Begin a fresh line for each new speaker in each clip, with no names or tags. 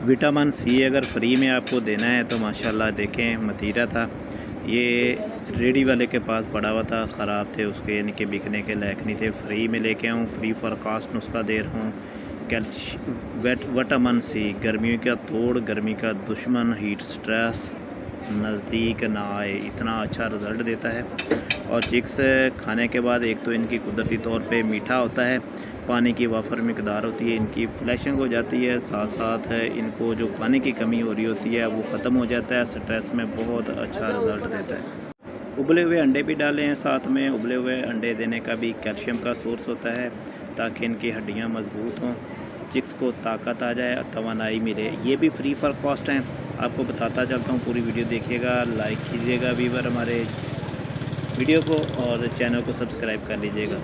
Vitamin C अगर free में आपको देना है तो माशाल्लाह देखें मतीरा था, ये रेडी वाले के पास पड़ा हुआ था, ख़राब थे उसके, यानी कि बिकने के लायक नहीं थे। फ्री में लेके आऊँ, फ्री फॉर कास्ट नुस्खा दे रहा हूँ। विटामिन सी गर्मियों का तोड़, गर्मी का दुश्मन, हीट स्ट्रेस नज़दीक ना आए, इतना अच्छा रिज़ल्ट देता है। और चिक्स खाने के बाद एक तो इनकी कुदरती तौर पे मीठा होता है, पानी की वाफर मकदार होती है, इनकी फ्लैशिंग हो जाती है, साथ साथ है इनको जो पानी की कमी हो रही होती है वो ख़त्म हो जाता है, स्ट्रेस में बहुत अच्छा रिज़ल्ट देता है। उबले हुए अंडे भी डाले हैं साथ में, उबले हुए अंडे देने का भी कैल्शियम का सोर्स होता है ताकि इनकी हड्डियाँ मजबूत हों, चिक्स को ताकत आ जाए और तवानाई मिले। ये भी फ्री फॉर कॉस्ट हैं, आपको बताता चलता हूँ, पूरी वीडियो देखिएगा, लाइक कीजिएगा व्यूअर हमारे वीडियो को और चैनल को सब्सक्राइब कर लीजिएगा।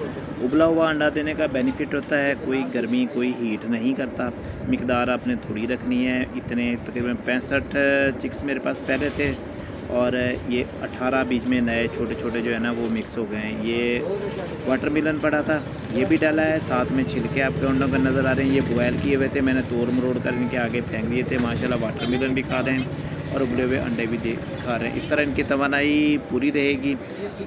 उबला हुआ अंडा देने का बेनिफिट होता है, कोई गर्मी कोई हीट नहीं करता, मिकदार आपने थोड़ी रखनी है। इतने तकरीबन 65 चिक्स मेरे पास पहले थे और ये 18 बीच में नए छोटे छोटे जो है ना वो मिक्स हो गए हैं। ये वाटरमेलन पड़ा था, ये भी डाला है, साथ में छिलके आपके अंडों का नज़र आ रहे हैं, ये बॉयल किए हुए थे, मैंने तोड़ मरोड़ कर इनके आगे फेंक दिए थे। माशाल्लाह वाटरमेलन भी खा रहे हैं और उबले हुए अंडे भी खा रहे हैं। इस तरह इनकी तवानाई पूरी रहेगी,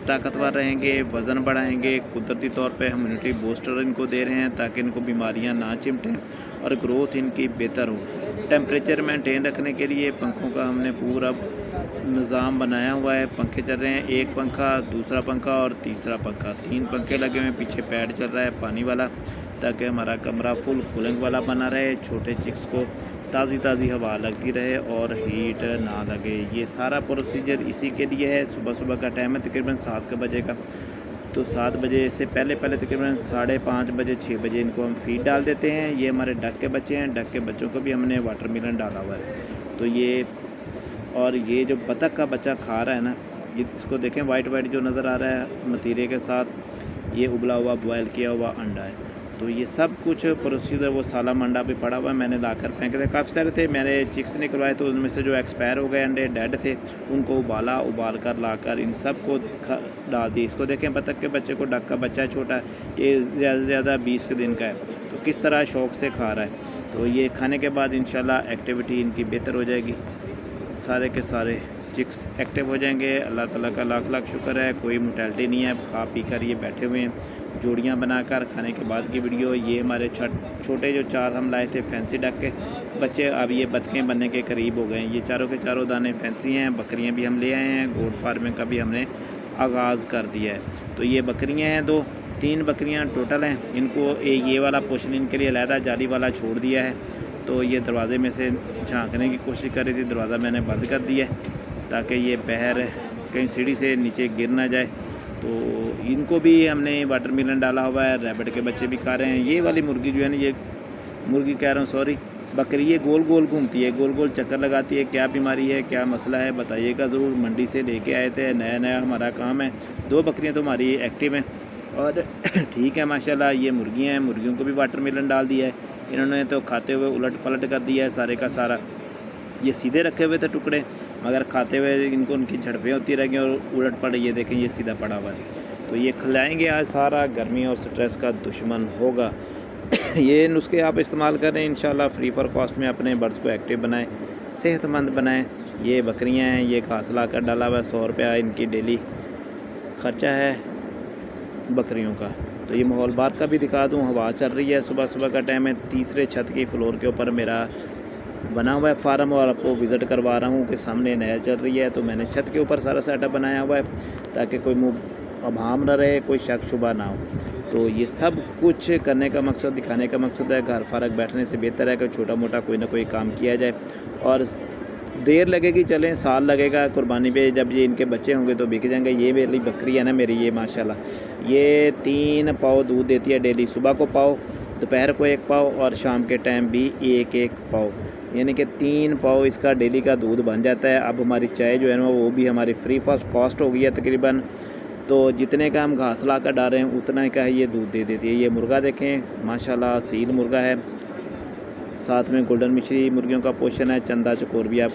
ताकतवर रहेंगे, वज़न बढ़ाएंगे, कुदरती तौर पे इम्यूनिटी बूस्टर इनको दे रहे हैं ताकि इनको बीमारियां ना चिमटें और ग्रोथ इनकी बेहतर हो। टेम्परेचर मेंटेन रखने के लिए पंखों का हमने पूरा निज़ाम बनाया हुआ है, पंखे चल रहे हैं, एक पंखा, दूसरा पंखा और तीसरा पंखा, 3 पंखे लगे हुए हैं, पीछे पैड चल रहा है पानी वाला ताकि हमारा कमरा फुल कूलिंग वाला बना रहे, छोटे चिक्स को ताज़ी हवा लगती रहे और हीट ना लगे। ये सारा प्रोसीजर इसी के लिए है। सुबह सुबह का टाइम है तकरीबन 7 बजे का, तो 7 बजे से पहले तकरीबन 5:30 बजे 6 बजे इनको हम फीड डाल देते हैं। ये हमारे डक के बच्चे हैं, डक के बच्चों को भी हमने वाटरमेलन डाला हुआ है। तो ये और ये जो बतख का बच्चा खा रहा है ना, ये इसको देखें वाइट जो नज़र आ रहा है मतीरे के साथ, ये उबला हुआ बॉयल किया हुआ अंडा है। तो ये सब कुछ प्रोसीजर, वो साला मंडा भी पड़ा हुआ है, मैंने लाकर फेंके थे, काफ़ी सारे थे, मैंने चिक्स निकलवाए तो उनमें से जो एक्सपायर हो गए अंडे डेड थे उनको उबाल कर लाकर इन सब को डाल दी। इसको देखें बतख के बच्चे को, डक का बच्चा है छोटा, ये ज़्यादा से ज़्यादा 20 के दिन का है, तो किस तरह शौक़ से खा रहा है। तो ये खाने के बाद इंशाल्लाह एक्टिविटी इनकी बेहतर हो जाएगी, सारे के सारे चिक्स एक्टिव हो जाएंगे। अल्लाह ताला का लाख लाख शुक्र है, कोई मोर्टेलिटी नहीं है, खा पी कर ये बैठे हुए हैं। जोड़ियाँ बनाकर खाने के बाद की वीडियो। ये हमारे छोटे जो 4 हम लाए थे फैंसी डक के बच्चे, अब ये बतखें बनने के करीब हो गए हैं। ये चारों के चारों दाने फैंसी हैं। बकरियाँ भी हम ले आए हैं, गोट फार्मिंग का भी हमने आगाज़ कर दिया है। तो ये बकरियाँ हैं, 3 बकरियाँ टोटल हैं। इनको ये वाला पोर्शन इनके लिए अलहदा जाली वाला छोड़ दिया है, तो ये दरवाज़े में से झांकने की कोशिश कर रही थी, दरवाज़ा मैंने बंद कर दिया है ताकि ये बहर कहीं सीढ़ी से नीचे गिर ना जाए। तो इनको भी हमने वाटरमेलन डाला हुआ है, रैबिट के बच्चे भी खा रहे हैं। ये वाली मुर्गी जो है ना, ये मुर्गी कह रहा हूँ सॉरी, बकरी, ये गोल गोल घूमती है, गोल गोल चक्कर लगाती है। क्या बीमारी है, क्या मसला है, बताइएगा ज़रूर। मंडी से लेके आए थे, नया हमारा काम है। 2 बकरियाँ तो हमारी एक्टिव हैं और ठीक है माशाल्लाह। ये मुर्गियाँ हैं, मुर्गियों को भी वाटरमेलन डाल दिया है इन्होंने, तो खाते हुए उलट पलट कर दिया है सारे का सारा। ये सीधे रखे हुए थे टुकड़े, मगर खाते हुए इनको उनकी झड़पें होती रहेंगी और उलट पड़, ये देखें ये सीधा पड़ा हुआ है। तो ये खिलाएंगे आज, सारा गर्मी और स्ट्रेस का दुश्मन होगा। ये नुस्खे आप इस्तेमाल करें इंशाल्लाह, फ्री फॉर कॉस्ट में अपने बर्ड्स को एक्टिव बनाएं, सेहतमंद बनाएं। ये बकरियां हैं, ये घास ला कर डाला हुआ है, 100 रुपया इनकी डेली ख़र्चा है बकरियों का। तो ये माहौल बाहर का भी दिखा दूँ, हवा चल रही है, सुबह सुबह का टाइम है। तीसरे छत की फ्लोर के ऊपर मेरा बना हुआ है फार्म और आपको विज़िट करवा रहा हूँ कि सामने नहर चल रही है। तो मैंने छत के ऊपर सारा सेटअप बनाया हुआ है ताकि कोई मुँह अभाम न रहे, कोई शक शुबा ना हो। तो ये सब कुछ करने का मकसद, दिखाने का मकसद है, घर फारग बैठने से बेहतर है कि छोटा मोटा कोई ना कोई काम किया जाए। और देर लगेगी, चलें साल लगेगा कुर्बानी पे, जब ये इनके बच्चे होंगे तो बिक जाएंगे। ये मेरी बकरी है ना मेरी, ये माशाल्लाह ये 3 पाव दूध देती है डेली, सुबह को पाव, दोपहर को 1 पाव और शाम के टाइम भी 1 पाव, यानी कि 3 पाव इसका डेली का दूध बन जाता है। अब हमारी चाय जो है ना वो भी हमारी फ्री फॉर कॉस्ट हो गई है तकरीबन, तो जितने का हम घास ला कर डाल रहे हैं उतना का ही ये दूध दे देती है। ये मुर्गा देखें माशाल्लाह सील मुर्गा है, साथ में गोल्डन मिश्री मुर्गियों का पोषण है, चंदा चकोर भी आप